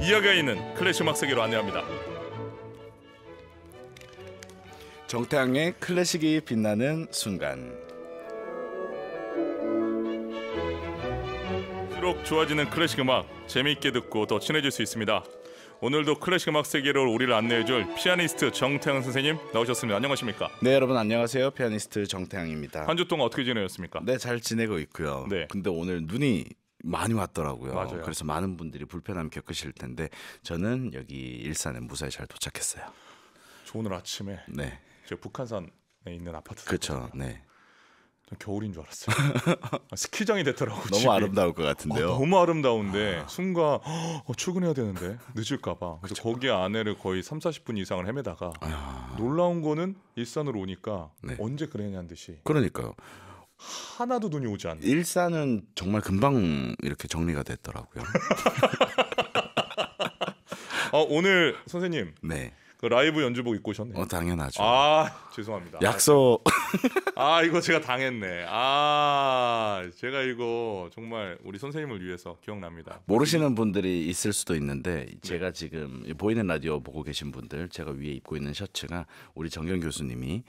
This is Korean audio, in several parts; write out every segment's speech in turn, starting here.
이야기가 있는 클래식 음악 세계로 안내합니다. 정태양의 클래식이 빛나는 순간. 수록 좋아지는 클래식 음악, 재미있게 듣고 더 친해질 수 있습니다. 오늘도 클래식 음악 세계로 우리를 안내해줄 피아니스트 정태양 선생님 나오셨습니다. 안녕하십니까? 네, 여러분 안녕하세요. 피아니스트 정태양입니다. 한 주 동안 어떻게 지내셨습니까? 네, 잘 지내고 있고요. 네. 근데 오늘 눈이 많이 왔더라고요. 맞아요. 그래서 많은 분들이 불편함 겪으실 텐데 저는 여기 일산에 무사히 잘 도착했어요. 저 오늘 아침에 네, 제가 북한산에 있는 아파트 그렇죠. 네, 전 겨울인 줄 알았어요. 스키장이 됐더라고. 너무 집이. 아름다울 것 같은데요. 너무 아름다운데 순간 출근해야 되는데 늦을까봐. 그래서 거기 안에를 거의 30-40분 이상을 헤매다가 놀라운 거는 일산으로 오니까 네. 언제 그랬냐는 듯이 그러니까요. 하나도 눈이 오지 않네. 일산은 정말 금방 이렇게 정리가 됐더라고요. 오늘 선생님 네, 그 라이브 연주복 입고 오셨네요. 당연하죠. 죄송합니다. 약속. 이거 제가 당했네. 제가 이거 정말 우리 선생님을 위해서 기억납니다. 모르시는 분들이 있을 수도 있는데 제가 지금 보이는 라디오 보고 계신 분들, 제가 위에 입고 있는 셔츠가 우리 정경 교수님이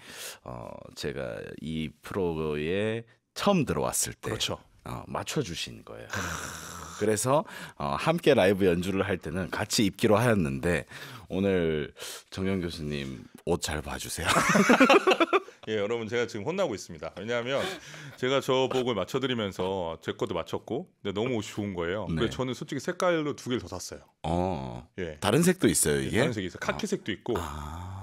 제가 이 프로에 처음 들어왔을 때 그렇죠. 맞춰주신 거예요. 그래서 함께 라이브 연주를 할 때는 같이 입기로 하였는데 오늘 정경 교수님 옷 잘 봐주세요. 예, 여러분 제가 지금 혼나고 있습니다. 왜냐하면 제가 저 복을 맞춰드리면서 제 것도 맞췄고, 근데 너무 옷이 좋은 거예요. 네. 그래서 저는 솔직히 색깔로 2개를 더 샀어요. 예, 다른 색도 있어요 이게? 다른 색이 있어요. 카키색도 있고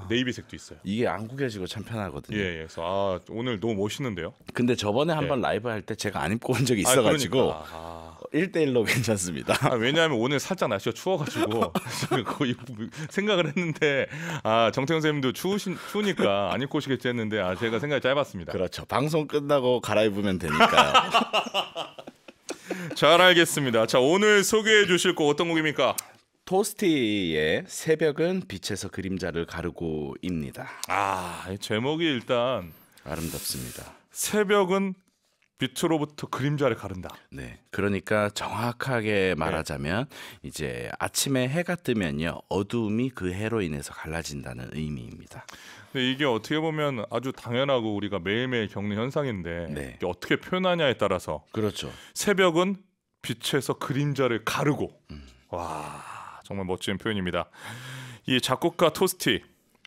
네이비색도 있어요. 이게 안 구겨지고 참 편하거든요. 예, 그래서 오늘 너무 멋있는데요. 근데 저번에 한번 라이브 할 때 제가 안 입고 온 적이 있어가지고 그러니까. 1대1로 괜찮습니다. 왜냐하면 오늘 살짝 날씨가 추워가지고 거의 생각을 했는데 정태영 선생님도 추우니까 안 입고 오시겠지 했는데 제가 생각이 짧았습니다. 그렇죠. 방송 끝나고 갈아입으면 되니까요. 잘 알겠습니다. 자, 오늘 소개해 주실 곡 어떤 곡입니까? 토스티의 새벽은 빛에서 그림자를 가르고입니다. 제목이 일단 아름답습니다. 새벽은 빛으로부터 그림자를 가른다. 네, 그러니까 정확하게 말하자면 이제 아침에 해가 뜨면요 어두움이 그 해로 인해서 갈라진다는 의미입니다. 근데 이게 어떻게 보면 아주 당연하고 우리가 매일매일 겪는 현상인데 네. 이게 어떻게 표현하냐에 따라서 그렇죠. 새벽은 빛에서 그림자를 가르고 와, 정말 멋진 표현입니다. 이 작곡가 토스티,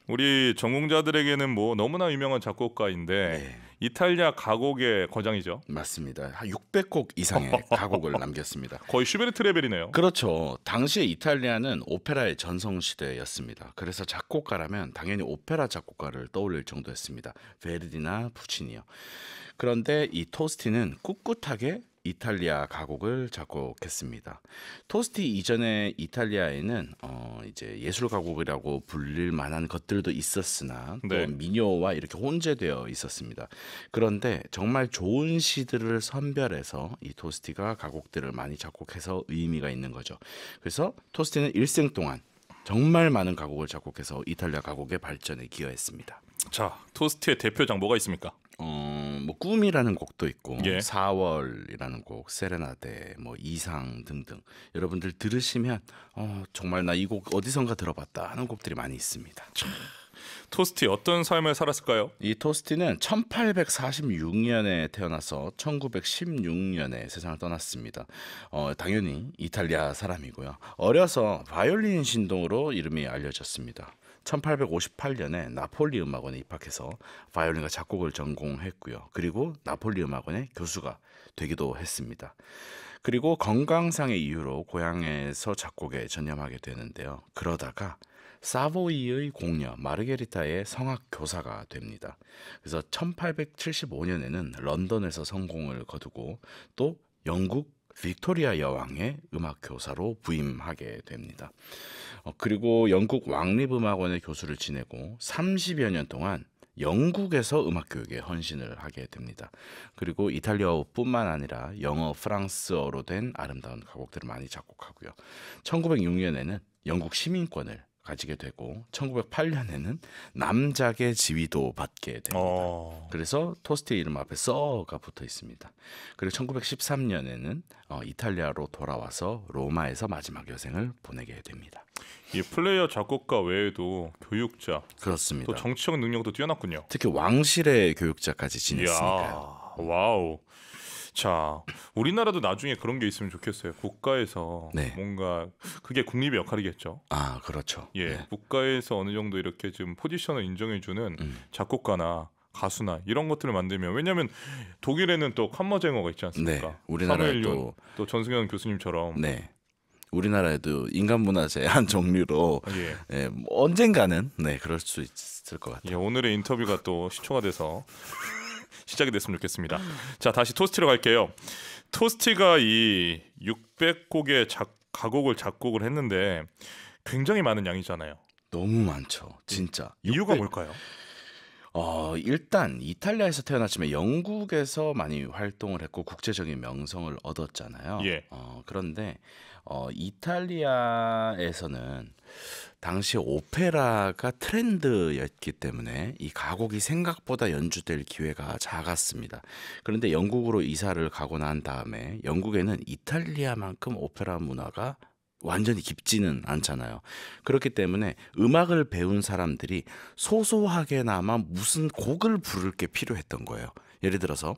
우리 전공자들에게는 뭐 너무나 유명한 작곡가인데 이탈리아 가곡의 거장이죠. 맞습니다. 한 600곡 이상의 가곡을 남겼습니다. 거의 슈베르트 레벨이네요. 그렇죠. 당시에 이탈리아는 오페라의 전성시대였습니다. 그래서 작곡가라면 당연히 오페라 작곡가를 떠올릴 정도였습니다. 베르디나 푸치니요. 그런데 이 토스티는 꿋꿋하게 이탈리아 가곡을 작곡했습니다. 토스티 이전에 이탈리아에는 이제 예술 가곡이라고 불릴 만한 것들도 있었으나 또 민요와 이렇게 혼재되어 있었습니다. 그런데 정말 좋은 시들을 선별해서 이 토스티가 가곡들을 많이 작곡해서 의미가 있는 거죠. 그래서 토스티는 일생 동안 정말 많은 가곡을 작곡해서 이탈리아 가곡의 발전에 기여했습니다. 자, 토스티의 대표작 뭐가 있습니까? 뭐 꿈이라는 곡도 있고 4월이라는 곡, 세레나데, 뭐 이상 등등 여러분들 들으시면 정말 나 이 곡 어디선가 들어봤다 하는 곡들이 많이 있습니다. 토스티 어떤 삶을 살았을까요? 이 토스티는 1846년에 태어나서 1916년에 세상을 떠났습니다. 당연히 이탈리아 사람이고요. 어려서 바이올린 신동으로 이름이 알려졌습니다. 1858년에 나폴리 음악원에 입학해서 바이올린과 작곡을 전공했고요. 그리고 나폴리 음악원의 교수가 되기도 했습니다. 그리고 건강상의 이유로 고향에서 작곡에 전념하게 되는데요. 그러다가 사보이의 공녀 마르게리타의 성악 교사가 됩니다. 그래서 1875년에는 런던에서 성공을 거두고 또 영국 빅토리아 여왕의 음악 교사로 부임하게 됩니다. 그리고 영국 왕립음악원의 교수를 지내고 30여 년 동안 영국에서 음악 교육에 헌신을 하게 됩니다. 그리고 이탈리아어뿐만 아니라 영어, 프랑스어로 된 아름다운 가곡들을 많이 작곡하고요. 1906년에는 영국 시민권을 가지게 되고 1908년에는 남작의 지위도 받게 됩니다. 그래서 토스트의 이름 앞에 서가 붙어 있습니다. 그리고 1913년에는 이탈리아로 돌아와서 로마에서 마지막 여생을 보내게 됩니다. 이 플레이어 작곡가 외에도 교육자, 그렇습니다. 또 정치적 능력도 뛰어났군요. 특히 왕실의 교육자까지 지냈으니까요. 와우. 자, 우리나라도 나중에 그런 게 있으면 좋겠어요. 국가에서 네. 뭔가 그게 국립의 역할이겠죠. 아, 그렇죠. 예, 네. 국가에서 어느 정도 이렇게 좀 포지션을 인정해주는 작곡가나 가수나 이런 것들을 만들면, 왜냐하면 독일에는 또 칸머쟁어가 있지 않습니까? 네, 우리나라에도 또 전승현 교수님처럼. 네. 우리나라에도 인간문화재 한 종류로 예. 예, 뭐 언젠가는 네 그럴 수 있을 것 같아요. 예, 오늘의 인터뷰가 또 시초가 돼서 시작이 됐으면 좋겠습니다. 자, 다시 토스티로 갈게요. 토스티가 이 600곡의 가곡을 작곡을 했는데 굉장히 많은 양이잖아요. 너무 많죠, 진짜. 이유가 뭘까요? 일단 이탈리아에서 태어났지만 영국에서 많이 활동을 했고 국제적인 명성을 얻었잖아요. 예. 그런데 이탈리아에서는 당시 오페라가 트렌드였기 때문에 이 가곡이 생각보다 연주될 기회가 작았습니다. 그런데 영국으로 이사를 가고 난 다음에 영국에는 이탈리아만큼 오페라 문화가 완전히 깊지는 않잖아요. 그렇기 때문에 음악을 배운 사람들이 소소하게나마 무슨 곡을 부를 게 필요했던 거예요. 예를 들어서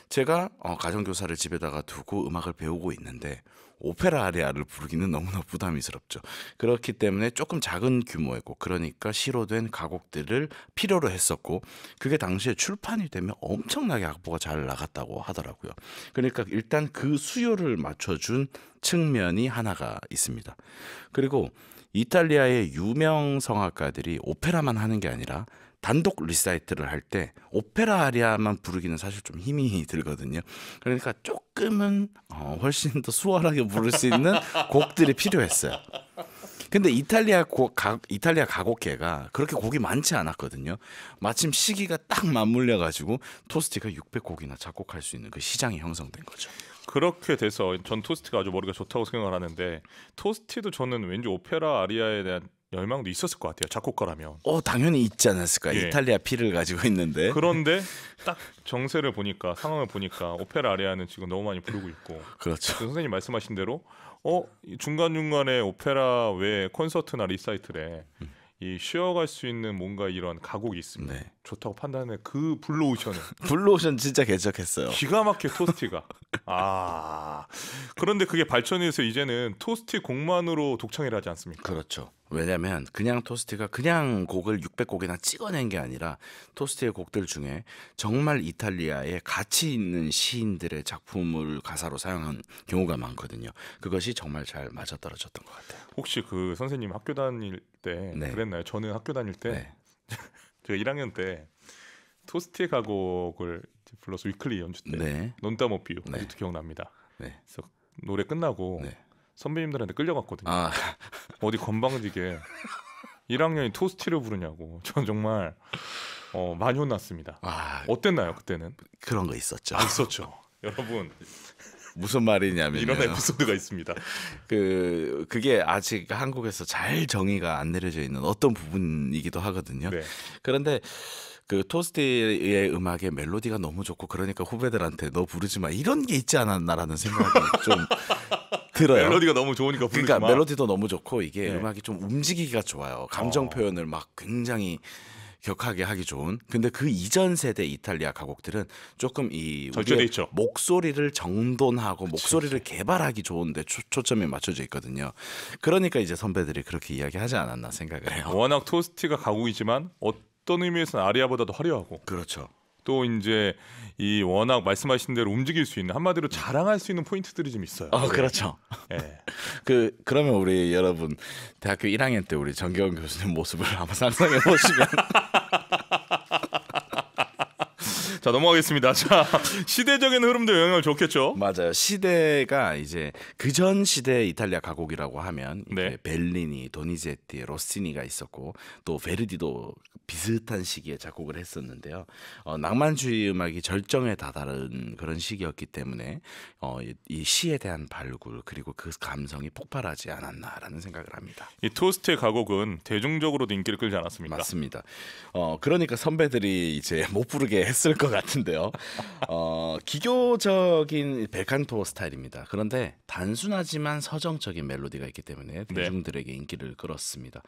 제가 가정교사를 집에다가 두고 음악을 배우고 있는데 오페라 아리아를 부르기는 너무나 부담스럽죠. 그렇기 때문에 조금 작은 규모의 곡, 그러니까 시로된 가곡들을 필요로 했었고, 그게 당시에 출판이 되면 엄청나게 악보가 잘 나갔다고 하더라고요. 그러니까 일단 그 수요를 맞춰준 측면이 하나가 있습니다. 그리고 이탈리아의 유명 성악가들이 오페라만 하는 게 아니라 단독 리사이트를 할 때 오페라 아리아만 부르기는 사실 좀 힘이 들거든요. 그러니까 조금은 훨씬 더 수월하게 부를 수 있는 곡들이 필요했어요. 근데 이탈리아 가곡계가 그렇게 곡이 많지 않았거든요. 마침 시기가 딱 맞물려 가지고 토스티가 600곡이나 작곡할 수 있는 그 시장이 형성된 거죠. 그렇게 돼서 전 토스티가 아주 머리가 좋다고 생각을 하는데, 토스티도 저는 왠지 오페라 아리아에 대한 열망도 있었을 것 같아요. 작곡가라면. 당연히 있지 않았을까. 예. 이탈리아 피를 가지고 있는데. 그런데 딱 정세를 보니까, 상황을 보니까 오페라 아리아는 지금 너무 많이 부르고 있고. 그렇죠. 선생님 말씀하신 대로 중간중간에 오페라 외 콘서트나 리사이틀에 이 쉬어갈 수 있는 뭔가 이런 가곡이 있으면 네. 좋다고 판단해. 그 블루오션은 블루오션 진짜 개척했어요. 기가 막혀 토스티가. 그런데 그게 발전이 돼서 이제는 토스티 곡만으로 독창이라 하지 않습니까? 그렇죠. 왜냐하면 그냥 토스티가 그냥 곡을 600곡이나 찍어낸 게 아니라 토스티의 곡들 중에 정말 이탈리아에 가치 있는 시인들의 작품을 가사로 사용한 경우가 많거든요. 그것이 정말 잘 맞아떨어졌던 것 같아요. 혹시 그 선생님 학교 다닐 때 네. 그랬나요? 저는 학교 다닐 때 네. 제가 1학년 때 토스티의 가곡을 불러서 위클리 연주 때 네. 논다모피우 네. 아직도 기억납니다. 네. 그래서 노래 끝나고 네. 선배님들한테 끌려갔거든요. 아, 어디 건방지게 1학년이 토스티를 부르냐고. 전 정말 많이 혼났습니다. 어땠나요 그때는? 그런 거 있었죠. 있었죠. 여러분, 무슨 말이냐면 이런 에피소드가 있습니다. 그게 아직 한국에서 잘 정의가 안 내려져 있는 어떤 부분이기도 하거든요. 네. 그런데 그 토스티의 음악의 멜로디가 너무 좋고, 그러니까 후배들한테 너 부르지 마 이런 게 있지 않았나라는 생각이 좀 들어요. 멜로디가 너무 좋으니까 부르지 그러니까 마. 멜로디도 너무 좋고 이게 네. 음악이 좀 움직이기가 좋아요. 감정 표현을 막 굉장히 격하게 하기 좋은. 근데 그 이전 세대 이탈리아 가곡들은 조금 이 절제돼 있죠. 목소리를 정돈하고 목소리를 개발하기 좋은데 초점이 맞춰져 있거든요. 그러니까 이제 선배들이 그렇게 이야기하지 않았나 생각을 해요. 워낙 토스티가 가곡이지만 어떤 의미에서는 아리아보다도 화려하고, 그렇죠. 또 이제 이 워낙 말씀하신 대로 움직일 수 있는, 한마디로 자랑할 수 있는 포인트들이 좀 있어요. 그렇죠. 네. 그러면 우리 여러분 대학교 1학년 때 우리 정겨운 교수님 모습을 한번 상상해 보시면 자 넘어가겠습니다. 자 시대적인 흐름도 영향을 줬겠죠. 맞아요. 시대가 이제 그전 시대 이탈리아 가곡이라고 하면 네. 벨리니, 도니제티, 로시니가 있었고 또 베르디도 비슷한 시기에 작곡을 했었는데요. 낭만주의 음악이 절정에 다다른 그런 시기였기 때문에 이 시에 대한 발굴 그리고 그 감성이 폭발하지 않았나라는 생각을 합니다. 이 토스트의 가곡은 대중적으로도 인기를 끌지 않았습니까? 맞습니다. 그러니까 선배들이 이제 못 부르게 했을 것 같은데요. 기교적인 벨칸토 스타일입니다. 그런데 단순하지만 서정적인 멜로디가 있기 때문에 대중들에게 인기를 끌었습니다.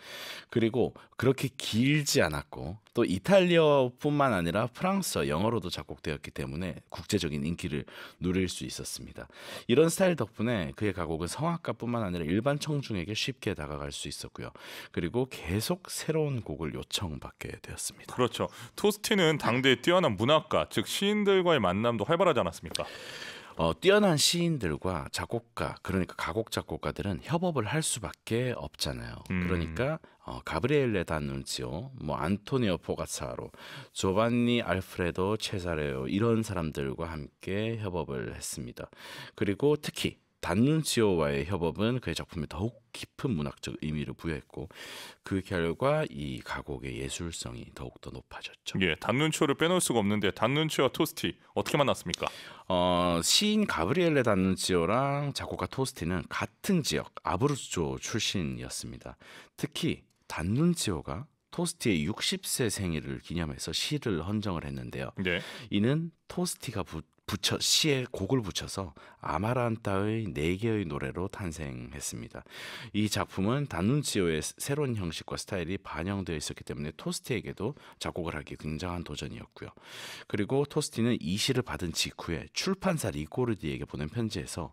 그리고 그렇게 길지 않았고 또 이탈리아뿐만 아니라 프랑스어, 영어로도 작곡되었기 때문에 국제적인 인기를 누릴 수 있었습니다. 이런 스타일 덕분에 그의 가곡은 성악가뿐만 아니라 일반 청중에게 쉽게 다가갈 수 있었고요. 그리고 계속 새로운 곡을 요청받게 되었습니다. 그렇죠. 토스티는 당대의 뛰어난 문학가, 즉 시인들과의 만남도 활발하지 않았습니까? 뛰어난 시인들과 작곡가, 그러니까 가곡 작곡가들은 협업을 할 수밖에 없잖아요. 그러니까 가브리엘레 다눈치오, 뭐 안토니오 포가차로, 조반니 알프레도 체사레오 이런 사람들과 함께 협업을 했습니다. 그리고 특히 단눈치오와의 협업은 그의 작품에 더욱 깊은 문학적 의미를 부여했고 그 결과 이 가곡의 예술성이 더욱더 높아졌죠. 예, 단눈치오를 빼놓을 수가 없는데 단눈치오와 토스티 어떻게 만났습니까? 시인 가브리엘레 단눈치오랑 작곡가 토스티는 같은 지역 아브루조 출신이었습니다. 특히 단눈치오가 토스티의 60세 생일을 기념해서 시를 헌정을 했는데요. 네. 이는 토스티가 시에 곡을 붙여서 아마란타의 4개의 노래로 탄생했습니다. 이 작품은 단눈치오의 새로운 형식과 스타일이 반영되어 있었기 때문에 토스티에게도 작곡을 하기 굉장한 도전이었고요. 그리고 토스티는 이 시를 받은 직후에 출판사 리코르디에게 보낸 편지에서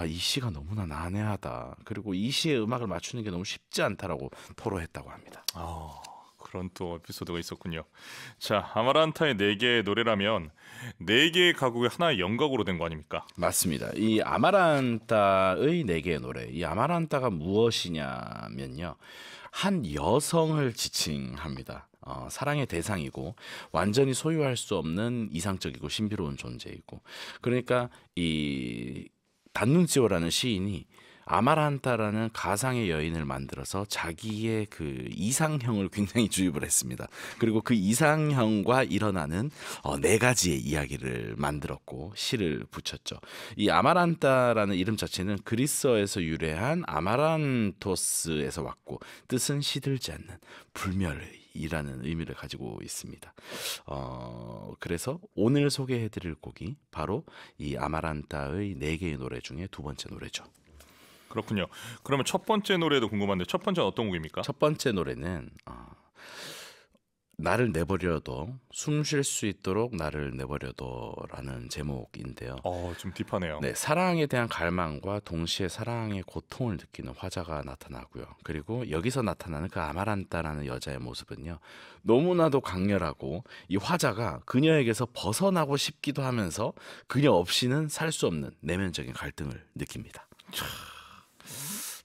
이 시가 너무나 난해하다. 그리고 이 시의 음악을 맞추는 게 너무 쉽지 않다라고 토로했다고 합니다. 그런 또 에피소드가 있었군요. 자, 아마란타의 4개의 노래라면 4개의 가곡이 하나의 영각으로 된 거 아닙니까? 맞습니다. 이 아마란타의 4개의 노래. 이 아마란타가 무엇이냐면요. 한 여성을 지칭합니다. 사랑의 대상이고 완전히 소유할 수 없는 이상적이고 신비로운 존재이고 그러니까 이 단눈치오라는 시인이 아마란타라는 가상의 여인을 만들어서 자기의 그 이상형을 굉장히 주입을 했습니다. 그리고 그 이상형과 일어나는 4가지의 이야기를 만들었고 시를 붙였죠. 이 아마란타라는 이름 자체는 그리스어에서 유래한 아마란토스에서 왔고 뜻은 시들지 않는 불멸의 이라는 의미를 가지고 있습니다. 그래서 오늘 소개해드릴 곡이 바로 이 아마란타의 4개의 노래 중에 2번째 노래죠. 그렇군요. 그러면 첫 번째 노래도 궁금한데 첫 번째는 어떤 곡입니까? 첫 번째 노래는 나를 내버려둬 숨 쉴 수 있도록 나를 내버려둬라는 제목인데요. 좀 딥하네요. 네, 사랑에 대한 갈망과 동시에 사랑의 고통을 느끼는 화자가 나타나고요. 그리고 여기서 나타나는 그 아마란타라는 여자의 모습은요. 너무나도 강렬하고 이 화자가 그녀에게서 벗어나고 싶기도 하면서 그녀 없이는 살 수 없는 내면적인 갈등을 느낍니다.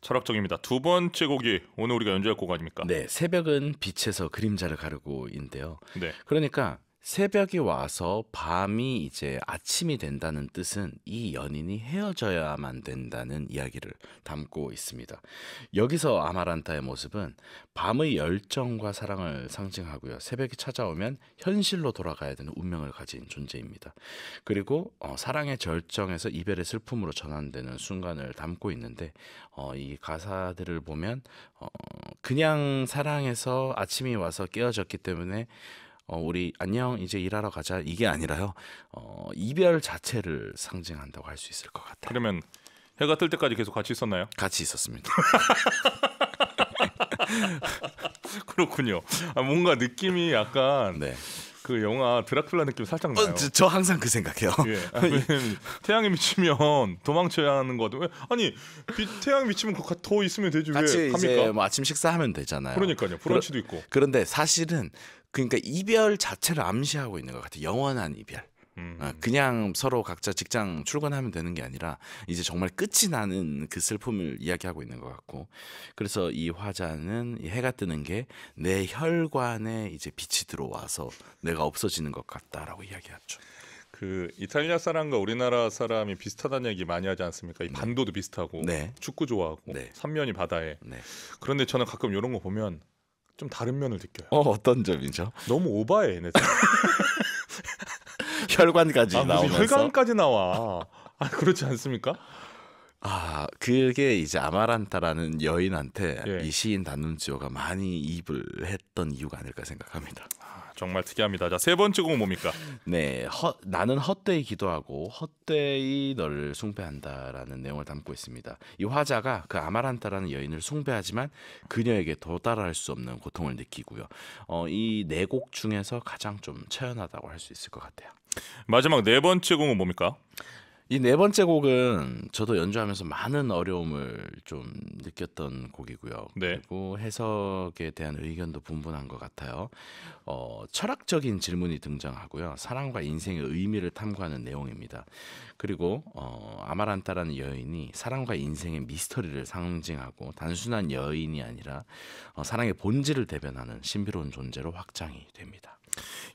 철학적입니다. 2번째 곡이 오늘 우리가 연주할 곡 아닙니까? 네, 새벽은 빛에서 그림자를 가르고인데요. 네. 그러니까 새벽이 와서 밤이 이제 아침이 된다는 뜻은 이 연인이 헤어져야만 된다는 이야기를 담고 있습니다. 여기서 아마란타의 모습은 밤의 열정과 사랑을 상징하고요. 새벽이 찾아오면 현실로 돌아가야 되는 운명을 가진 존재입니다. 그리고 사랑의 절정에서 이별의 슬픔으로 전환되는 순간을 담고 있는데 이 가사들을 보면 그냥 사랑해서 아침이 와서 깨어졌기 때문에 우리 안녕 이제 일하러 가자 이게 아니라요. 이별 자체를 상징한다고 할 수 있을 것 같아요. 그러면 해가 뜰 때까지 계속 같이 있었나요? 같이 있었습니다. 그렇군요. 뭔가 느낌이 약간 네. 그 영화 드라큘라 느낌 살짝 나요. 저 항상 그 생각해요. 예. 태양이 미치면 도망쳐야 하는 거도 아니 태양이 미치면 더 있으면 되지 왜 같이 합니까? 이제 뭐 아침 식사하면 되잖아요. 그러니까요. 브런치도 있고. 그런데 사실은 그러니까 이별 자체를 암시하고 있는 것 같아요. 영원한 이별. 그냥 서로 각자 직장 출근하면 되는 게 아니라 이제 정말 끝이 나는 그 슬픔을 이야기하고 있는 것 같고, 그래서 이 화자는 이 해가 뜨는 게 내 혈관에 이제 빛이 들어와서 내가 없어지는 것 같다라고 이야기하죠. 그 이탈리아 사람과 우리나라 사람이 비슷하다는 얘기 많이 하지 않습니까? 이 반도도 비슷하고 네. 축구 좋아하고 네. 삼면이 바다에. 네. 그런데 저는 가끔 이런 거 보면 좀 다른 면을 느껴요. 어떤 점이죠? 너무 오바해. 내 혈관까지 무슨 나오면서. 혈관까지 나와. 그렇지 않습니까? 그게 이제 아마란타라는 여인한테 예. 이 시인 다눈치오가 많이 입을 했던 이유가 아닐까 생각합니다. 정말 특이합니다. 자, 세 번째 곡은 뭡니까? 네, 나는 헛되이 기도하고 헛되이 너를 숭배한다라는 내용을 담고 있습니다. 이 화자가 그 아마란타라는 여인을 숭배하지만 그녀에게 도달할 수 없는 고통을 느끼고요. 이 네 곡 중에서 가장 좀 처연하다고 할 수 있을 것 같아요. 마지막 네 번째 곡은 뭡니까? 이 네 번째 곡은 저도 연주하면서 많은 어려움을 좀 느꼈던 곡이고요. 네. 그리고 해석에 대한 의견도 분분한 것 같아요. 철학적인 질문이 등장하고요. 사랑과 인생의 의미를 탐구하는 내용입니다. 그리고 아마란타라는 여인이 사랑과 인생의 미스터리를 상징하고 단순한 여인이 아니라 사랑의 본질을 대변하는 신비로운 존재로 확장이 됩니다.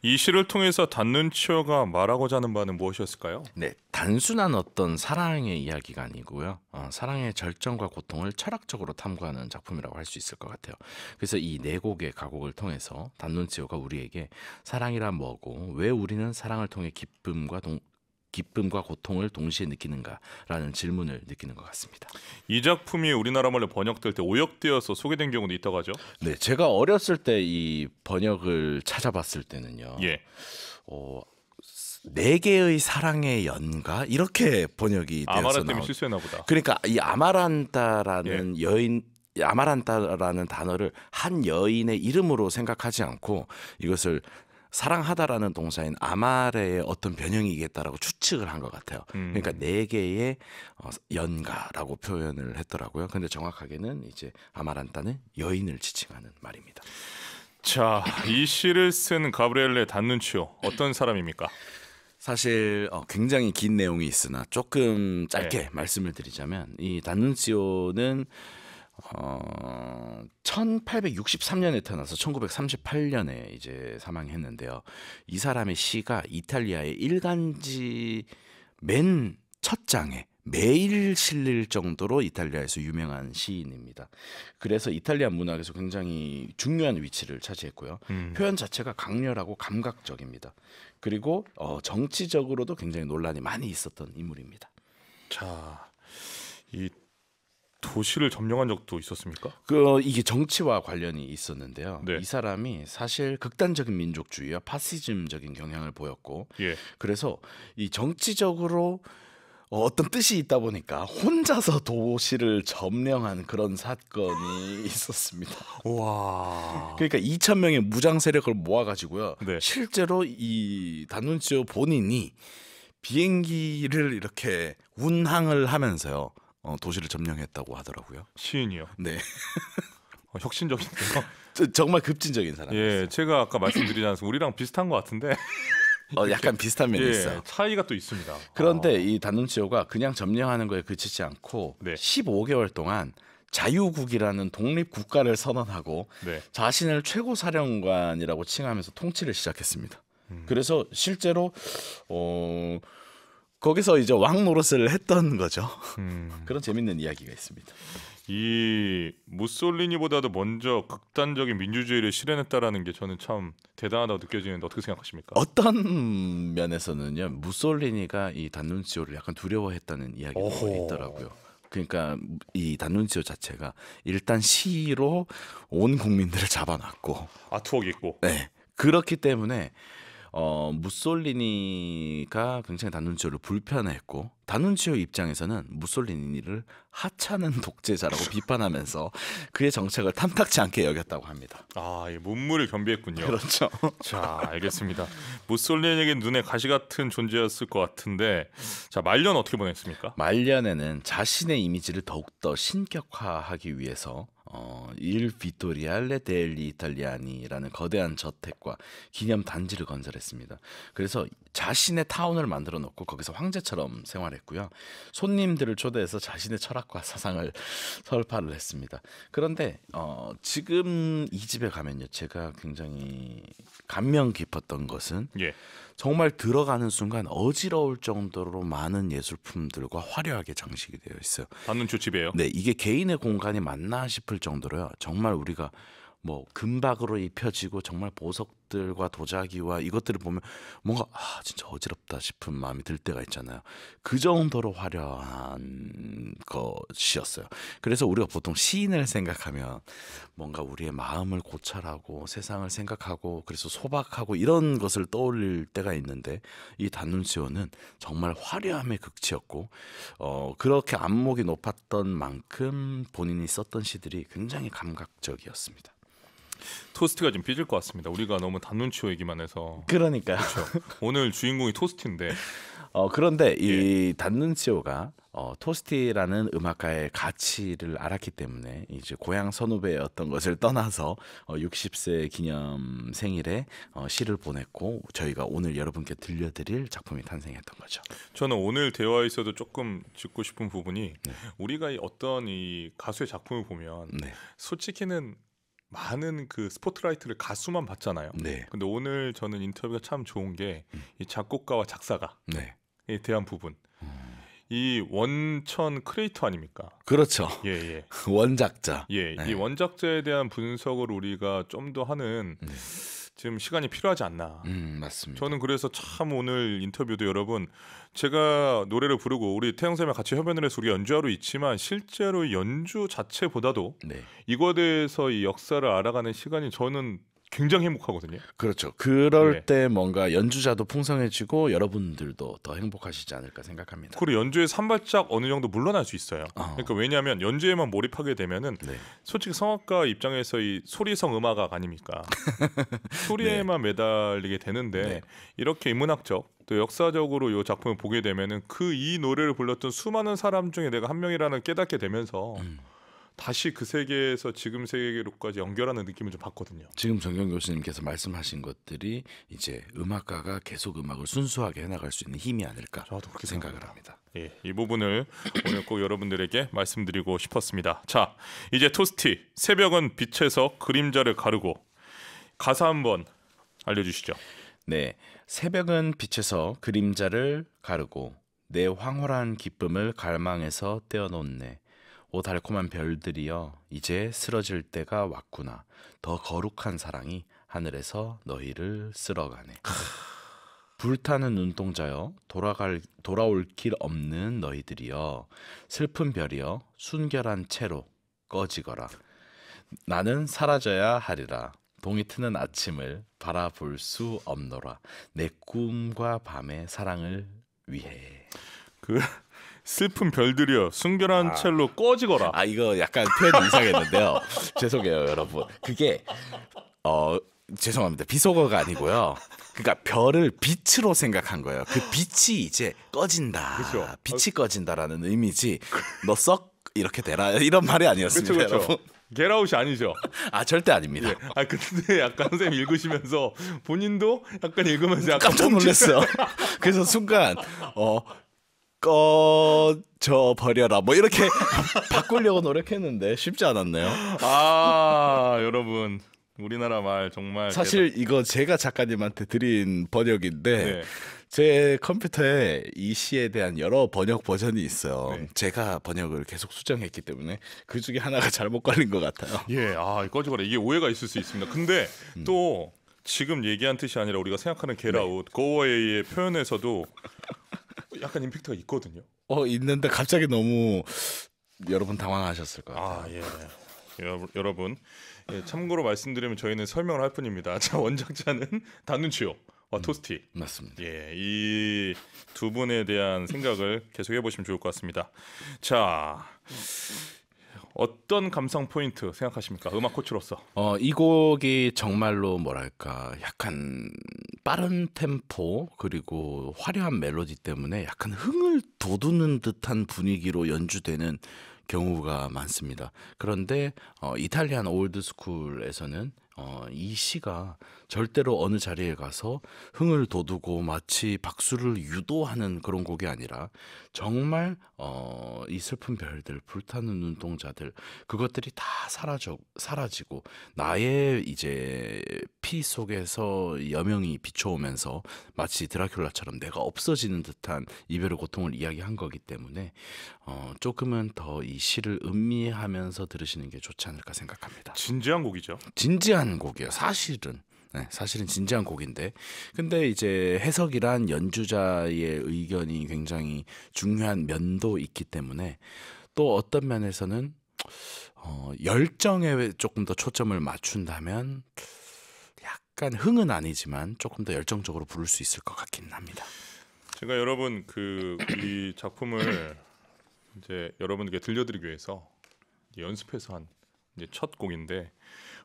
이 시를 통해서 다눈치오가 말하고자 하는 바는 무엇이었을까요? 네, 단순한 어떤 사랑의 이야기가 아니고요. 사랑의 절정과 고통을 철학적으로 탐구하는 작품이라고 할 수 있을 것 같아요. 그래서 이 네 곡의 가곡을 통해서 다눈치오가 우리에게 사랑이란 뭐고 왜 우리는 사랑을 통해 기쁨과 고통을 동시에 느끼는가라는 질문을 느끼는 것 같습니다. 이 작품이 우리나라 말로 번역될 때 오역되어서 소개된 경우도 있다고 하죠? 네, 제가 어렸을 때 이 번역을 찾아봤을 때는요. 예. 네 개의 사랑의 연가 이렇게 번역이 되어서 아마라 때문에 실수했나 보다. 그러니까 이 아마란타라는 여인, 아마란타라는 단어를 한 여인의 이름으로 생각하지 않고 이것을 사랑하다라는 동사인 아마레의 어떤 변형이겠다라고 추측을 한 것 같아요. 그러니까 네 개의 연가라고 표현을 했더라고요. 근데 정확하게는 이제 아마란타는 여인을 지칭하는 말입니다. 자, 이 시를 쓴 가브리엘레 다눈치오 어떤 사람입니까? 사실 굉장히 긴 내용이 있으나 조금 짧게 말씀을 드리자면 이 다눈치오는 1863년에 태어나서 1938년에 이제 사망했는데요. 이 사람의 시가 이탈리아의 일간지 맨 첫 장에 매일 실릴 정도로 이탈리아에서 유명한 시인입니다. 그래서 이탈리아 문학에서 굉장히 중요한 위치를 차지했고요. 표현 자체가 강렬하고 감각적입니다. 그리고 정치적으로도 굉장히 논란이 많이 있었던 인물입니다. 자, 이 도시를 점령한 적도 있었습니까? 이게 정치와 관련이 있었는데요. 네. 이 사람이 사실 극단적인 민족주의와 파시즘적인 경향을 보였고, 예. 그래서 이 정치적으로 어떤 뜻이 있다 보니까 혼자서 도시를 점령한 그런 사건이 있었습니다. 와. 그러니까 2,000명의 무장 세력을 모아가지고요. 네. 실제로 이 다눈치오 본인이 비행기를 이렇게 운항을 하면서요. 도시를 점령했다고 하더라고요. 시인이요. 네. 혁신적인데요. 정말 급진적인 사람이었어요. 예, 제가 아까 말씀드리지 않았습니까? 우리랑 비슷한 것 같은데. 약간 비슷한 면이 있어요. 차이가 또 있습니다. 그런데 이 다눈치오가 그냥 점령하는 거에 그치지 않고 15개월 동안 자유국이라는 독립 국가를 선언하고 자신을 최고 사령관이라고 칭하면서 통치를 시작했습니다. 그래서 실제로 거기서 이제 왕 노릇을 했던 거죠. 그런 재밌는 이야기가 있습니다. 이 무솔리니보다도 먼저 극단적인 민주주의를 실현했다라는 게 저는 참 대단하다고 느껴지는데 어떻게 생각하십니까? 어떤 면에서는요, 무솔리니가 이 다눈치오를 약간 두려워했다는 이야기가 있더라고요. 그러니까 이 다눈치오 자체가 일단 시로 온 국민들을 잡아놨고, 아트웍 있고, 네, 그렇기 때문에 무솔리니가 굉장히 다눈치오를 불편해했고, 다눈치오 입장에서는 무솔리니를 하찮은 독재자라고 비판하면서 그의 정책을 탐탁치 않게 여겼다고 합니다. 이 문물을 겸비했군요. 그렇죠. 자, 알겠습니다. 무솔리니에게 눈에 가시 같은 존재였을 것 같은데, 자, 말년 어떻게 보냈습니까? 말년에는 자신의 이미지를 더욱더 신격화하기 위해서 일 비토리알레 델리 이탈리아니라는 거대한 저택과 기념 단지를 건설했습니다. 그래서 자신의 타운을 만들어 놓고 거기서 황제처럼 생활했고요. 손님들을 초대해서 자신의 철학과 사상을 설파를 했습니다. 그런데 지금 이 집에 가면요, 제가 굉장히 감명 깊었던 것은 예. 정말 들어가는 순간 어지러울 정도로 많은 예술품들과 화려하게 장식이 되어 있어요. 단눈초 집이에요. 네, 이게 개인의 공간이 맞나 싶을 정도로요. 정말 우리가 뭐 금박으로 입혀지고 정말 보석들과 도자기와 이것들을 보면 뭔가 진짜 어지럽다 싶은 마음이 들 때가 있잖아요. 그 정도로 화려한 것이었어요. 그래서 우리가 보통 시인을 생각하면 뭔가 우리의 마음을 고찰하고 세상을 생각하고 그래서 소박하고 이런 것을 떠올릴 때가 있는데 이 다눈치오는 정말 화려함의 극치였고 그렇게 안목이 높았던 만큼 본인이 썼던 시들이 굉장히 감각적이었습니다. 토스트가 좀 삐질 것 같습니다. 우리가 너무 단눈치오 얘기만 해서. 그러니까요. 그렇죠. 오늘 주인공이 토스트인데. 그런데 이 단눈치오가 토스티라는 음악가의 가치를 알았기 때문에 이제 고향 선후배였던 것을 떠나서 60세 기념 생일에 시를 보냈고 저희가 오늘 여러분께 들려드릴 작품이 탄생했던 거죠. 저는 오늘 대화에서도 조금 짚고 싶은 부분이 우리가 어떤 이 가수의 작품을 보면 솔직히는 많은 그 스포트라이트를 가수만 받잖아요. 근데 오늘 저는 인터뷰가 참 좋은 게 이 작곡가와 작사가에 대한 부분. 이 원천 크리에이터 아닙니까? 그렇죠. 예. 원작자. 예, 이 원작자에 대한 분석을 우리가 좀 더 하는 지금 시간이 필요하지 않나. 맞습니다. 저는 그래서 참 오늘 인터뷰도 여러분 제가 노래를 부르고 우리 태영쌤이랑 같이 협연을 해서 우리가 연주하러 있지만 실제로 연주 자체보다도 이거에 대해서 이 역사를 알아가는 시간이 저는 굉장히 행복하거든요. 그렇죠. 그럴 때 뭔가 연주자도 풍성해지고 여러분들도 더 행복하시지 않을까 생각합니다. 그리고 연주에서 한 발짝 어느 정도 물러날 수 있어요. 그러니까 왜냐하면 연주에만 몰입하게 되면은 솔직히 성악가 입장에서 이 소리성 음악학 아닙니까? 소리에만 매달리게 되는데 이렇게 인문학적 또 역사적으로 이 작품을 보게 되면은 그 이 노래를 불렀던 수많은 사람 중에 내가 한 명이라는 깨닫게 되면서 다시 그 세계에서 지금 세계로까지 연결하는 느낌을 좀 받거든요. 지금 정경 교수님께서 말씀하신 것들이 이제 음악가가 계속 음악을 순수하게 해나갈 수 있는 힘이 아닐까 저도 그렇게 생각을 합니다. 예, 이 부분을 오늘 꼭 여러분들에게 말씀드리고 싶었습니다. 자, 이제 토스티 새벽은 빛에서 그림자를 가르고 가사 한번 알려주시죠. 네, 새벽은 빛에서 그림자를 가르고 내 황홀한 기쁨을 갈망에서 떼어놓네. 오 달콤한 별들이여 이제 쓰러질 때가 왔구나. 더 거룩한 사랑이 하늘에서 너희를 쓸어가네. 불타는 눈동자여 돌아올 길 없는 너희들이여 슬픈 별이여 순결한 채로 꺼지거라. 나는 사라져야 하리라. 동이 트는 아침을 바라볼 수 없노라. 내 꿈과 밤의 사랑을 위해. 그 슬픈 별들이여 순결한 첼로 꺼지거라. 이거 약간 표현이 이상했는데요. 죄송해요 여러분. 그게 죄송합니다. 비속어가 아니고요. 그러니까 별을 빛으로 생각한 거예요. 그 빛이 이제 꺼진다. 그렇죠. 빛이 꺼진다라는 의미지. 너 썩 이렇게 되라 이런 말이 아니었습니다. 그렇죠. 여러분. 겟아웃이 아니죠. 절대 아닙니다. 근데 약간 선생님 읽으시면서 본인도 약간 읽으면서 약간 깜짝 놀랐어요. 그래서 순간 꺼져 버려라 뭐 이렇게 바꾸려고 노력했는데 쉽지 않았네요. 여러분 우리나라 말 정말 사실 이거 제가 작가님한테 드린 번역인데 제 컴퓨터에 이 시에 대한 여러 번역 버전이 있어요. 제가 번역을 계속 수정했기 때문에 그 중에 하나가 잘못 걸린 것 같아요. 꺼지거라 이게 오해가 있을 수 있습니다. 근데 또 지금 얘기한 뜻이 아니라 우리가 생각하는 겟아웃 고어웨이의 표현에서도 약간 임팩트가 있거든요. 있는데 갑자기 너무 여러분 당황하셨을 것 같아요. 여러분 참고로 말씀드리면 저희는 설명을 할 뿐입니다. 자, 원작자는 다눈치오와 토스티. 맞습니다. 이 두 분에 대한 생각을 계속 해보시면 좋을 것 같습니다. 자, 어떤 감상 포인트 생각하십니까? 음악 코치로서. 이 곡이 정말로 뭐랄까 약간 빠른 템포 그리고 화려한 멜로디 때문에 약간 흥을 돋우는 듯한 분위기로 연주되는 경우가 많습니다. 그런데 이탈리안 올드 스쿨에서는 이 시가 절대로 어느 자리에 가서 흥을 돋우고 마치 박수를 유도하는 그런 곡이 아니라 정말 이 슬픈 별들, 불타는 눈동자들 그것들이 다 사라지고 나의 이제 피 속에서 여명이 비춰오면서 마치 드라큘라처럼 내가 없어지는 듯한 이별의 고통을 이야기한 거기 때문에 조금은 더 이 시를 음미하면서 들으시는 게 좋지 않을까 생각합니다. 진지한 곡이죠. 진지한 곡이에요. 사실은. 네, 사실은 진지한 곡인데 근데 이제 해석이란 연주자의 의견이 굉장히 중요한 면도 있기 때문에 또 어떤 면에서는 열정에 조금 더 초점을 맞춘다면 약간 흥은 아니지만 조금 더 열정적으로 부를 수 있을 것 같긴 합니다. 제가 여러분 이 작품을 이제 여러분께 들려드리기 위해서 연습해서 한 이제 첫 곡인데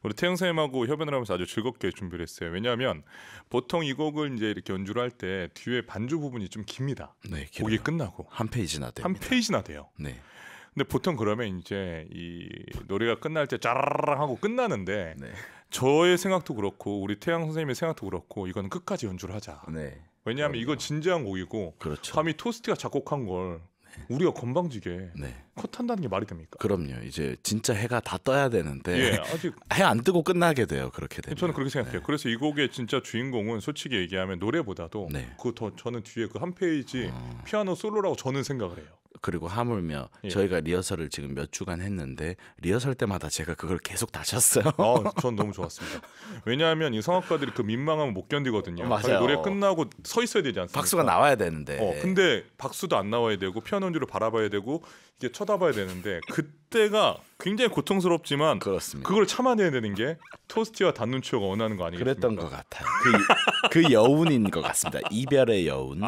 우리 태영 선생님하고 협연을 하면서 아주 즐겁게 준비를 했어요. 왜냐하면 보통 이 곡을 이제 이렇게 연주를 할 때 뒤에 반주 부분이 좀 깁니다. 네, 곡이 끝나고 한 페이지나 됩니다. 한 페이지나 돼요. 네. 근데 보통 그러면 이제 이 노래가 끝날 때 짜라랑 하고 끝나는데 네. 저의 생각도 그렇고 우리 태양 선생님의 생각도 그렇고 이건 끝까지 연주를 하자. 네. 왜냐하면 이건 진지한 곡이고 그렇죠. 감히 토스티가 작곡한 걸 우리가 건방지게 네. 컷한다는 게 말이 됩니까? 그럼요. 이제 진짜 해가 다 떠야 되는데 예, 아직 해 안 뜨고 끝나게 돼요. 그렇게 되면. 저는 그렇게 생각해요. 네. 그래서 이 곡의 진짜 주인공은 솔직히 얘기하면 노래보다도 네. 그 더 저는 뒤에 그 한 페이지 피아노 솔로라고 저는 생각을 해요. 그리고 하물며 예. 저희가 리허설을 지금 몇 주간 했는데 리허설 때마다 제가 그걸 계속 다셨어요. 전 너무 좋았습니다. 왜냐하면 이 성악가들이 그 민망함을 못 견디거든요. 맞아요. 자기 노래 끝나고 서 있어야 되지 않습니까? 박수가 나와야 되는데. 근데 박수도 안 나와야 되고 피아노 연주를 바라봐야 되고 이게 쳐다봐야 되는데 그때가 굉장히 고통스럽지만 그렇습니다. 그걸 참아내야 되는 게 토스티와 단눈치오가 원하는 거 아니겠습니까? 그랬던 것 같아요. 그 여운인 것 같습니다. 이별의 여운. 네.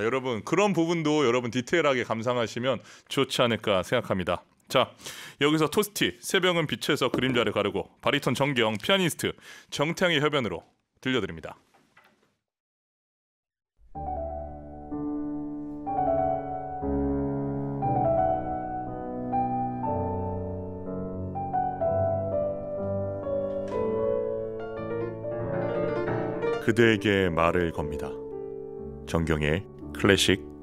여러분 그런 부분도 여러분 디테일하게 감상하시면 좋지 않을까 생각합니다. 자, 여기서 토스티 새벽은 빛에서 그림자를 가르고 바리톤 정경 피아니스트 정태양의 협연으로 들려드립니다. 그대에게 말을 겁니다. 정경의 클래식.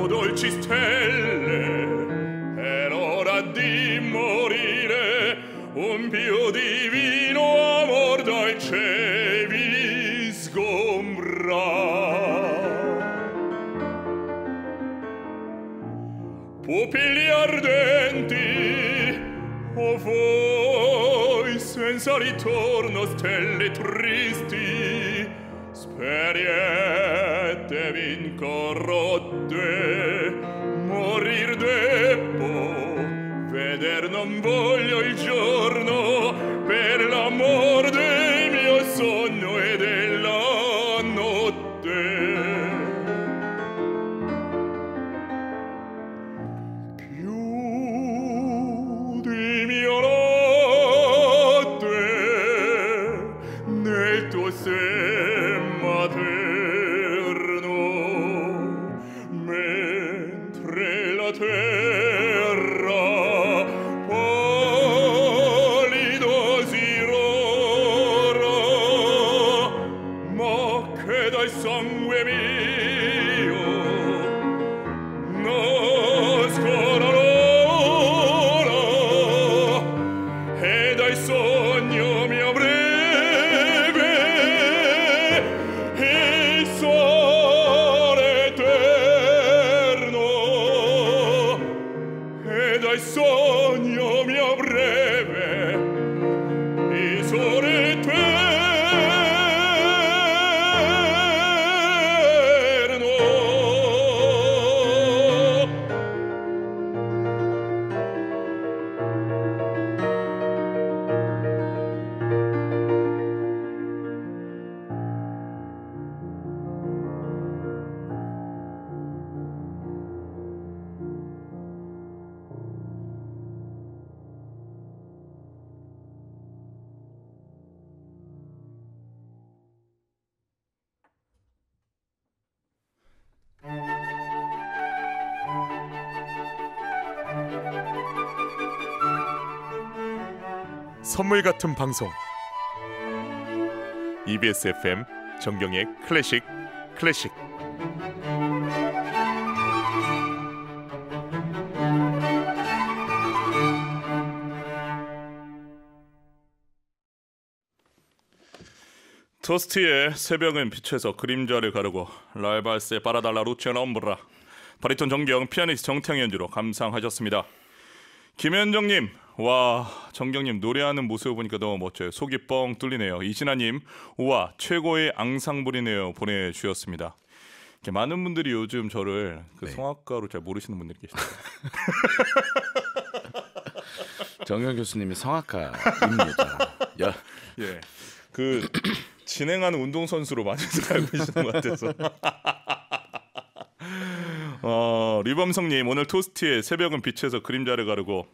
Dolci stelle, è l'ora di morire, un più divino amor dai cieli sgombra. Pupilli ardenti, o voi senza ritorno stelle tristi, speriette vincorrotte, morir debbo, veder non voglio il giorno, per l'amor del mio sonno e della notte. Chiudi mio notte nel tuo sen materno, mentre la terra pallido si rora, ma che dal sangue mio nascono l'ora e dal sogno mio breve il sole eterno e dal sogno mio breve il sole eterno 선물 같은 방송 EBS FM 정경의 클래식 토스티의 새벽은 빛에서 그림자를 가르고 라이발스의 파라달라 루치아노 옴브라 바리톤 정경 피아니스트 정태영 연주로 감상하셨습니다. 김현정님, 와 정경님 노래하는 모습 보니까 너무 멋져요. 속이 뻥 뚫리네요. 이진아님, 우와 최고의 앙상블이네요 보내주셨습니다. 이렇게 많은 분들이 요즘 저를 그 성악가로 잘 모르시는 분들이 계시죠. 정경 교수님이 성악가입니다. 예, 그 진행하는 운동선수로 많이들 알고 계시는 것 같아서. 리범성님, 오늘 토스티의 새벽은 빛에서 그림자를 가르고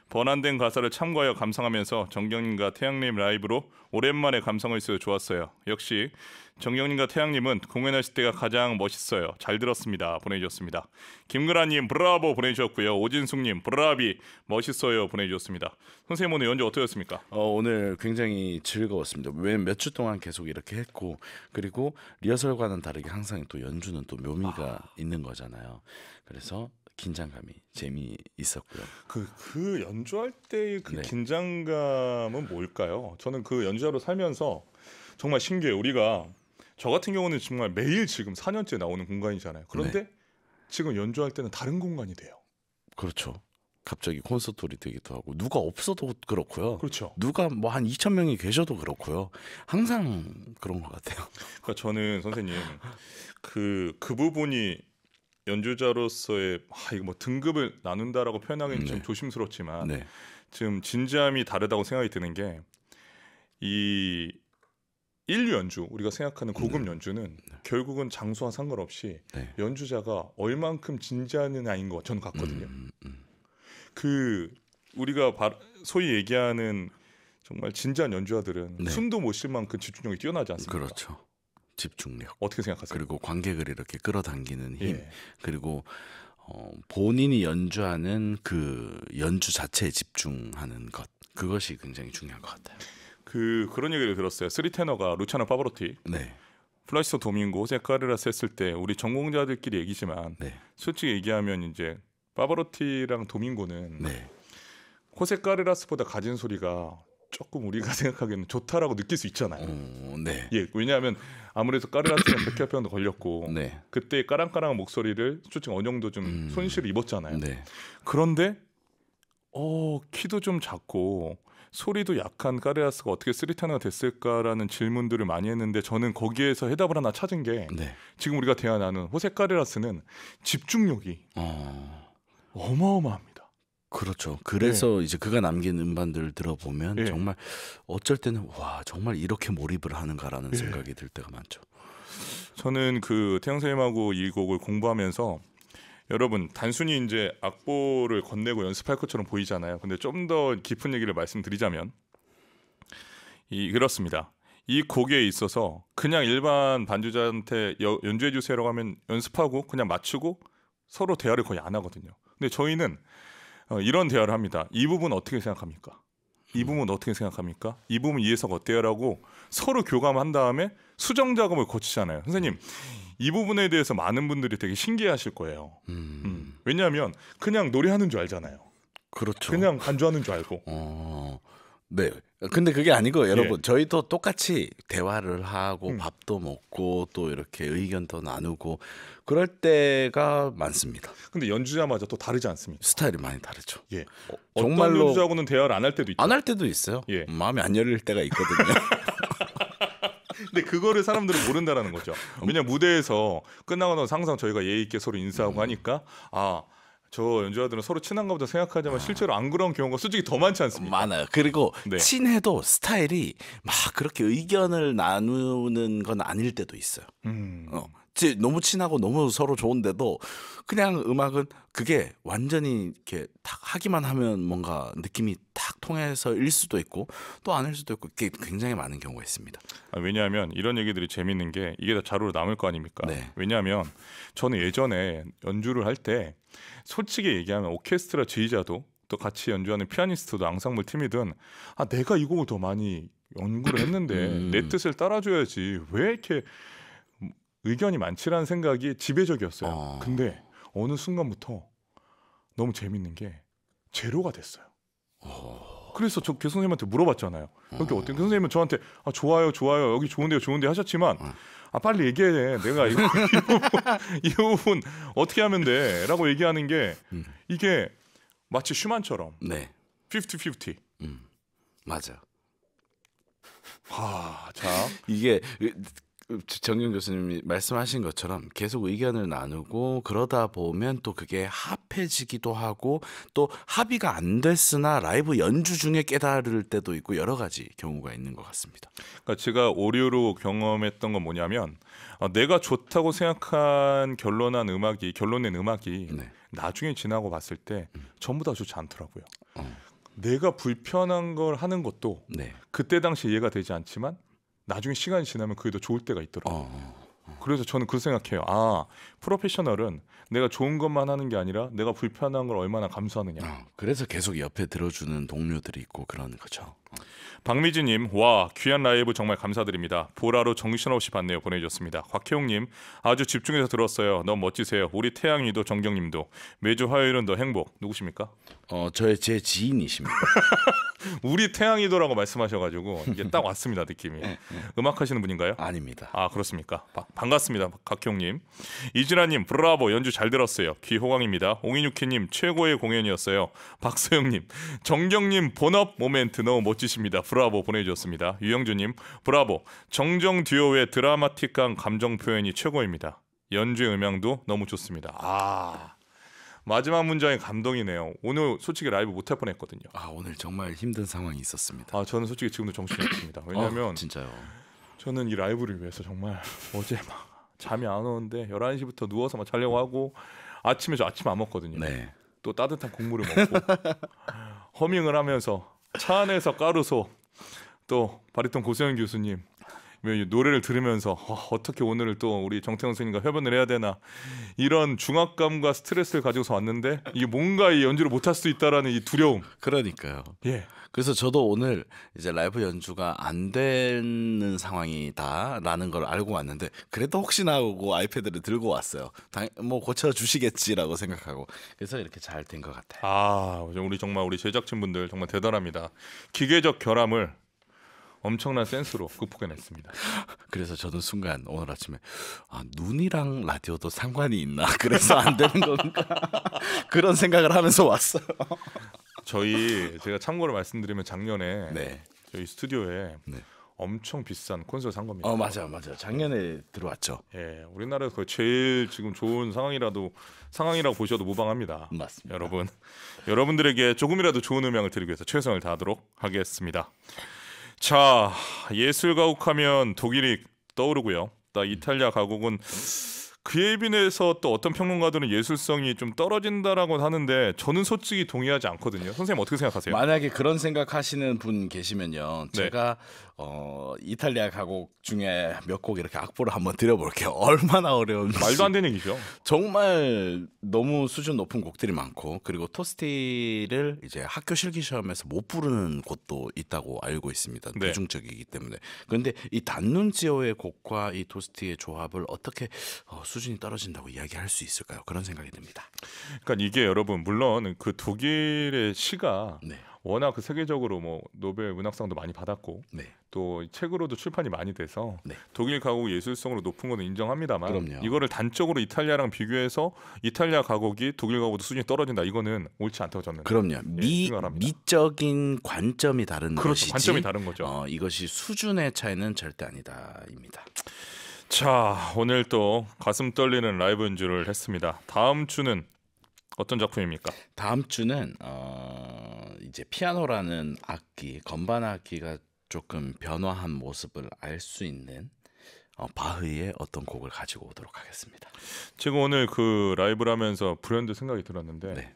번안된 가사를 참고하여 감상하면서 정경님과 태양님 라이브로 오랜만에 감상을 했어요. 좋았어요. 역시 정경님과 태양님은 공연하실 때가 가장 멋있어요. 잘 들었습니다. 보내주셨습니다. 김그라님 브라보 보내주셨고요. 오진숙님 브라비 멋있어요 보내주셨습니다. 선생님 오늘 연주 어떠셨습니까? 오늘 굉장히 즐거웠습니다. 왜 몇 주 동안 계속 이렇게 했고, 그리고 리허설과는 다르게 항상 또 연주는 또 묘미가 있는 거잖아요. 그래서 긴장감이 재미있었고요. 그 연주할 때의 그 긴장감은 뭘까요? 저는 그 연주자로 살면서 정말 신기해요. 우리가 저 같은 경우는 정말 매일 지금 4년째 나오는 공간이잖아요. 그런데 지금 연주할 때는 다른 공간이 돼요. 그렇죠. 갑자기 콘서트홀이 되기도 하고, 누가 없어도 그렇고요. 그렇죠. 누가 뭐 한 2,000명이 계셔도 그렇고요. 항상 그런 것 같아요. 그러니까 저는 선생님 그 부분이 연주자로서의 이거 뭐 등급을 나눈다라고 표현하기는 좀 조심스럽지만 지금 진지함이 다르다고 생각이 드는 게 이 인류 연주, 우리가 생각하는 고급 연주는 결국은 장소와 상관없이 연주자가 얼만큼 진지하느냐인 것 저는 같거든요. 그 우리가 소위 얘기하는 정말 진지한 연주자들은 숨도 못 쉴 만큼 집중력이 뛰어나지 않습니까? 그렇죠. 집중력. 어떻게 생각하세요? 그리고 관객을 이렇게 끌어당기는 힘. 그리고 본인이 연주하는 그 연주 자체에 집중하는 것. 그것이 굉장히 중요한 것 같아요. 그런 얘기를 들었어요. 쓰리 테너가 루치아노 파바로티, 플라시도 도밍고, 호세 카레라스 했을 때 우리 전공자들끼리 얘기지만 솔직히 얘기하면 이제 파바로티랑 도밍고는 호세 카레라스보다 가진 소리가 조금 우리가 생각하기에는 좋다라고 느낄 수 있잖아요. 예, 왜냐하면 아무래도 까르라스는 백혈병도 걸렸고 그때 까랑까랑한 목소리를 솔직히 어느 정도 좀 손실을 입었잖아요. 그런데 키도 좀 작고 소리도 약한 까르라스가 어떻게 쓰리테너가 됐을까라는 질문들을 많이 했는데 저는 거기에서 해답을 하나 찾은 게 지금 우리가 대화하는 호세 까르라스는 집중력이 어마어마합니다. 그렇죠. 그래서 이제 그가 남긴 음반들 들어보면 정말 어쩔 때는 와 정말 이렇게 몰입을 하는가라는 생각이 들 때가 많죠. 저는 그 태영 선생님하고 이 곡을 공부하면서 여러분 단순히 이제 악보를 건네고 연습할 것처럼 보이잖아요. 근데 좀 더 깊은 얘기를 말씀드리자면 그렇습니다. 이 곡에 있어서 그냥 일반 반주자한테 연주해 주세요라고 하면 연습하고 그냥 맞추고 서로 대화를 거의 안 하거든요. 근데 저희는 이런 대화를 합니다. 이 부분 어떻게 생각합니까? 이 부분 어떻게 생각합니까? 이 부분 이 해석 어때요?라고 서로 교감한 다음에 수정 작업을 거치잖아요. 선생님, 이 부분에 대해서 많은 분들이 되게 신기해하실 거예요. 왜냐하면 그냥 노래하는 줄 알잖아요. 그렇죠. 그냥 반주하는 줄 알고. 네. 근데 그게 아니고 여러분 저희도 똑같이 대화를 하고 밥도 먹고 또 이렇게 의견도 나누고 그럴 때가 많습니다. 근데 연주자마다 또 다르지 않습니까? 스타일이 많이 다르죠. 정말로 어떤 연주자하고는 대화를 안 할 때도 있죠. 안 할 때도 있어요. 마음이 안 열릴 때가 있거든요. 근데 그거를 사람들은 모른다라는 거죠. 왜냐면 무대에서 끝나고 나서 항상 저희가 예의 있게 서로 인사하고 하니까 저 연주자들은 서로 친한가 보다 생각하지만 실제로 안 그런 경우가 솔직히 더 많지 않습니까? 많아요. 그리고 친해도 스타일이 막 그렇게 의견을 나누는 건 아닐 때도 있어요. 너무 친하고 너무 서로 좋은데도 그냥 음악은 그게 완전히 이렇게 딱 하기만 하면 뭔가 느낌이 딱 통해서일 수도 있고 또 아닐 수도 있고 그게 굉장히 많은 경우가 있습니다. 왜냐하면 이런 얘기들이 재밌는 게 이게 다 자료로 남을 거 아닙니까? 네. 왜냐하면 저는 예전에 연주를 할 때 솔직히 얘기하면 오케스트라 지휘자도 또 같이 연주하는 피아니스트도 앙상블 팀이든 내가 이 곡을 더 많이 연구를 했는데 내 뜻을 따라줘야지 왜 이렇게 의견이 많지라는 생각이 지배적이었어요. 근데 어느 순간부터 너무 재밌는 게 제로가 됐어요. 그래서 저 교수 선생님한테 물어봤잖아요. 여기 어떤 교수 선생님은 저한테 좋아요 여기 좋은데 하셨지만 빨리 얘기해. 내가 이 부분 어떻게 하면 돼? 라고 얘기하는 게 이게 마치 슈만처럼 네. 50-50. 맞아요. 자 이게 정경 교수님이 말씀하신 것처럼 계속 의견을 나누고 그러다 보면 또 그게 합해지기도 하고 또 합의가 안 됐으나 라이브 연주 중에 깨달을 때도 있고 여러 가지 경우가 있는 것 같습니다. 그러니까 제가 오류로 경험했던 건 뭐냐면 내가 좋다고 생각한 결론낸 음악이 네. 나중에 지나고 봤을 때 전부 다 좋지 않더라고요. 내가 불편한 걸 하는 것도 네. 그때 당시 이해가 되지 않지만 나중에 시간이 지나면 그게 더 좋을 때가 있더라고요. 그래서 저는 그 생각해요. 프로페셔널은 내가 좋은 것만 하는 게 아니라 내가 불편한 걸 얼마나 감수하느냐. 그래서 계속 옆에 들어주는 동료들이 있고 그러는 거죠. 박미진님, 와 귀한 라이브 정말 감사드립니다. 보라로 정신없이 봤네요 보내주셨습니다. 곽혜웅님, 아주 집중해서 들었어요. 너무 멋지세요. 우리 태양이도 정경님도 매주 화요일은 더 행복. 누구십니까? 제 지인이십니다. 우리 태양이도라고 말씀하셔가지고 이게 딱 왔습니다 느낌이. 음악 하시는 분인가요? 아닙니다. 그렇습니까? 반갑습니다 곽형님. 이진아님, 브라보 연주 잘 들었어요. 귀호강입니다. 옹이뉴키님, 최고의 공연이었어요. 박소영님, 정경님 본업 모멘트 너무 멋지십니다. 브라보 보내주셨습니다. 유영주님, 브라보 정정 듀오의 드라마틱한 감정 표현이 최고입니다. 연주의 음향도 너무 좋습니다. 마지막 문장이 감동이네요. 오늘 솔직히 라이브 못할 뻔했거든요. 오늘 정말 힘든 상황이 있었습니다. 저는 솔직히 지금도 정신이 없습니다. 왜냐하면 진짜요. 저는 이 라이브를 위해서 정말 어제 막 잠이 안 오는데 11시부터 누워서 막 자려고 하고 아침에 저 아침 안 먹거든요. 네. 또 따뜻한 국물을 먹고 허밍을 하면서 차 안에서 까루소 또 바리톤 고세현 교수님 노래를 들으면서 어떻게 오늘을 또 우리 정태영 선생님과 협연을 해야 되나 이런 중압감과 스트레스를 가지고서 왔는데 이게 뭔가 이 연주를 못할 수도 있다라는 이 두려움. 그러니까요. 예. 그래서 저도 오늘 이제 라이브 연주가 안 되는 상황이다라는 걸 알고 왔는데 그래도 혹시나 하고 아이패드를 들고 왔어요. 뭐 고쳐 주시겠지라고 생각하고 그래서 이렇게 잘 된 것 같아요. 우리 정말 우리 제작진분들 정말 대단합니다. 기계적 결함을 엄청난 센스로 극복해냈습니다. 그래서 저는 순간 오늘 아침에 눈이랑 라디오도 상관이 있나 그래서 안 되는 건가 그런 생각을 하면서 왔어요. 제가 참고로 말씀드리면 작년에 네. 저희 스튜디오에 네. 엄청 비싼 콘솔 산 겁니다. 맞아. 작년에 들어왔죠. 예, 우리나라에서 거의 제일 지금 좋은 상황이라고 보셔도 무방합니다. 맞습니다. 여러분들에게 조금이라도 좋은 음향을 드리기 위해서 최선을 다하도록 하겠습니다. 자, 예술 가곡하면 독일이 떠오르고요. 이탈리아 가곡은 그에 비해서 또 어떤 평론가들은 예술성이 좀 떨어진다라고 하는데 저는 솔직히 동의하지 않거든요. 선생님 어떻게 생각하세요? 만약에 그런 생각하시는 분 계시면요. 네. 제가 이탈리아 가곡 중에 몇 곡 이렇게 악보를 한번 드려볼게요. 얼마나 어려운지. 말도 안 되는 얘기죠. 정말 너무 수준 높은 곡들이 많고 그리고 토스티를 이제 학교 실기 시험에서 못 부르는 곳도 있다고 알고 있습니다. 네. 대중적이기 때문에. 그런데 이 단눈지오의 곡과 이 토스티의 조합을 어떻게 수준이 떨어진다고 이야기할 수 있을까요? 그런 생각이 듭니다. 그러니까 이게 여러분 물론 그 독일의 시가 네. 워낙 그 세계적으로 뭐 노벨 문학상도 많이 받았고 네. 또 책으로도 출판이 많이 돼서 네. 독일 가곡 예술성으로 높은 거는 인정합니다만 그럼요. 이거를 단적으로 이탈리아랑 비교해서 이탈리아 가곡이 독일 가곡보다 수준이 떨어진다 이거는 옳지 않다고 저는 그럼요. 생각합니다. 미적인 관점이 다른 그렇죠. 것이지. 관점이 다른 거죠. 이것이 수준의 차이는 절대 아니다입니다. 자, 오늘 또 가슴 떨리는 라이브 연주를 했습니다. 다음 주는 어떤 작품입니까? 다음 주는 이제 피아노라는 악기, 건반 악기가 조금 변화한 모습을 알 수 있는 바흐의 어떤 곡을 가지고 오도록 하겠습니다. 제가 오늘 그 라이브를 하면서 불현듯 생각이 들었는데 네.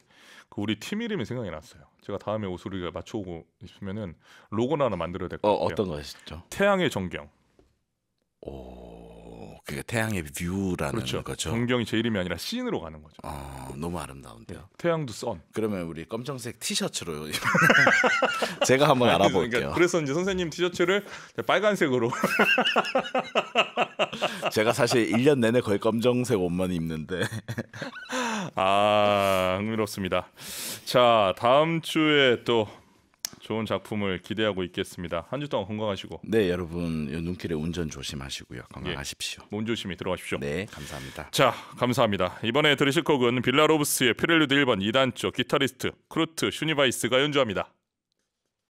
그 우리 팀 이름이 생각이 났어요. 제가 다음에 옷을 우리가 맞춰오고 있으면은 로고나 하나 만들어야 될 것 같아요. 어떤 것이죠? 태양의 정경. 오, 그게 태양의 뷰라는 그렇죠. 거죠. 정경이 제 이름이 아니라 씬으로 가는 거죠. 너무 아름다운데요. 태양도 선. 그러면 우리 검정색 티셔츠로 제가 한번 알아볼게요. 그러니까 그래서 이제 선생님 티셔츠를 빨간색으로. 제가 사실 1년 내내 거의 검정색 옷만 입는데. 흥미롭습니다. 자, 다음 주에 또 좋은 작품을 기대하고 있겠습니다. 한 주 동안 건강하시고. 네, 여러분 눈길에 운전 조심하시고요. 건강하십시오. 몸 조심히 들어가십시오. 네, 감사합니다. 자, 감사합니다. 이번에 들으실 곡은 빌라로브스의 프렐류드 1번 2단조 기타리스트 크루트 슈니바이스가 연주합니다.